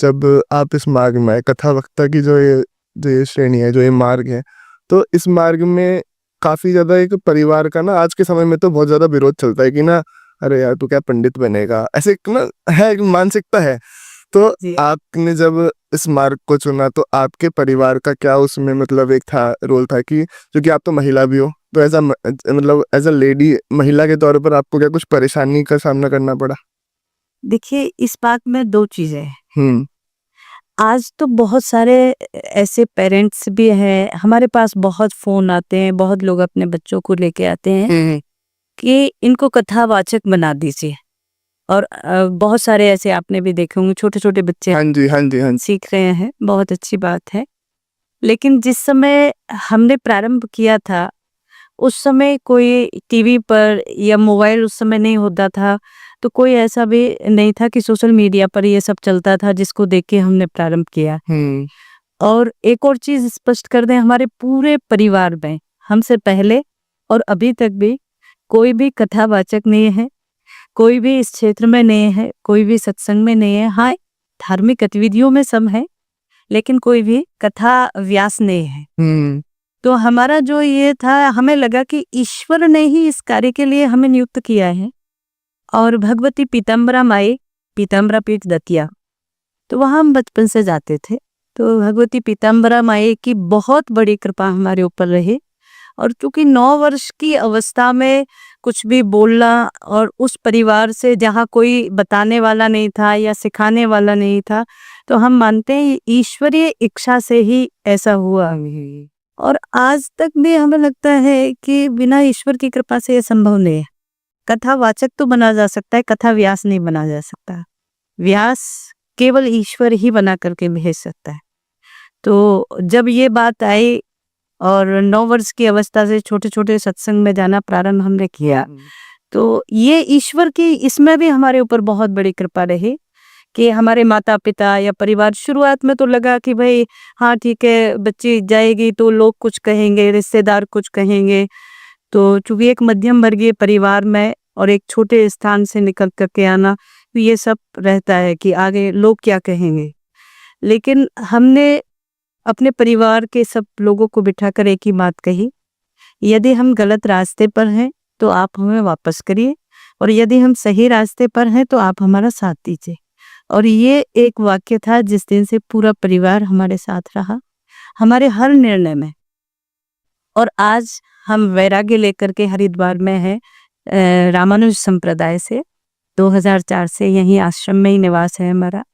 जब आप इस मार्ग में आए, कथा वक्ता की जो ये श्रेणी है, जो ये मार्ग है, तो इस मार्ग में काफ़ी ज़्यादा एक परिवार का ना आज के समय में तो बहुत ज़्यादा विरोध चलता है कि ना, "अरे यार! तू क्या पंडित बनेगा?" ऐसे एक ना है, एक मानसिकता है। तो जी। आपने जब इस मार्ग को चुना तो आपके परिवार का क्या उसमें मतलब एक था रोल था कि क्योंकि आप तो महिला भी हो, तो मतलब एज़ अ लेडी महिला के तौर पर आपको क्या कुछ परेशानी का सामना करना पड़ा? देखिए, इस बात में 2 चीज़ें हैं। हुँ। आज तो बहुत सारे ऐसे पेरेंट्स भी हैं, हमारे पास बहुत फ़ोन आते हैं, बहुत लोग अपने बच्चों को लेके आते हैं हुँ। कि इनको कथावाचक बना दीजिए। और बहुत सारे ऐसे आपने भी देखे होंगे, छोटे-छोटे बच्चे हाँ जी, हाँ जी, हाँ जी। सीख रहे हैं, बहुत अच्छी बात है। लेकिन जिस समय हमने प्रारंभ किया था, उस समय कोई टीवी पर या मोबाइल उस समय नहीं होता था, तो कोई ऐसा भी नहीं था कि सोशल मीडिया पर ये सब चलता था जिसको देख के हमने प्रारंभ किया। हुँ। और एक और चीज़ स्पष्ट कर दें, हमारे पूरे परिवार में हमसे पहले और अभी तक भी कोई भी कथावाचक नहीं है, कोई भी इस क्षेत्र में नहीं है, कोई भी सत्संग में नहीं है। हाँ, धार्मिक गतिविधियों में सब हैं, लेकिन कोई भी कथा व्यास नहीं है। हुँ। तो हमारा जो ये था, हमें लगा कि ईश्वर ने ही इस कार्य के लिए हमें नियुक्त किया है। और भगवती पीताम्बरा माई, पीताम्बरा पीठ दतिया, तो वहाँ हम बचपन से जाते थे। तो भगवती पीताम्बरा माई की बहुत बड़ी कृपा हमारे ऊपर रही। और चूँकि 9 वर्ष की अवस्था में कुछ भी बोलना, और उस परिवार से जहाँ कोई बताने वाला नहीं था या सिखाने वाला नहीं था, तो हम मानते हैं ये ईश्वरीय इच्छा से ही ऐसा हुआ। और आज तक भी हमें लगता है कि बिना ईश्वर की कृपा से ये संभव नहीं है। कथावाचक तो बना जा सकता है, कथा व्यास नहीं बना जा सकता। व्यास केवल ईश्वर ही बना करके भेज सकता है। तो जब ये बात आई और 9 वर्ष की अवस्था से छोटे-छोटे सत्संग में जाना प्रारंभ हमने किया, तो ये ईश्वर की इसमें भी हमारे ऊपर बहुत बड़ी कृपा रही कि हमारे माता-पिता या परिवार, शुरुआत में तो लगा कि भई हाँ ठीक है, बच्ची जाएगी तो लोग कुछ कहेंगे, रिश्तेदार कुछ कहेंगे। तो चूँकि एक मध्यम वर्गीय परिवार में और एक छोटे स्थान से निकल कर के आना, तो ये सब रहता है कि आगे लोग क्या कहेंगे। लेकिन हमने अपने परिवार के सब लोगों को बिठाकर एक ही बात कही, यदि हम गलत रास्ते पर हैं, तो आप हमें वापस करिए, और यदि हम सही रास्ते पर हैं, तो आप हमारा साथ दीजिए। और ये एक वाक्य था जिस दिन से पूरा परिवार हमारे साथ रहा, हमारे हर निर्णय में। और आज हम वैराग्य लेकर के हरिद्वार में हैं, रामानुज संप्रदाय से 2004 से यहीं आश्रम में ही निवास है हमारा।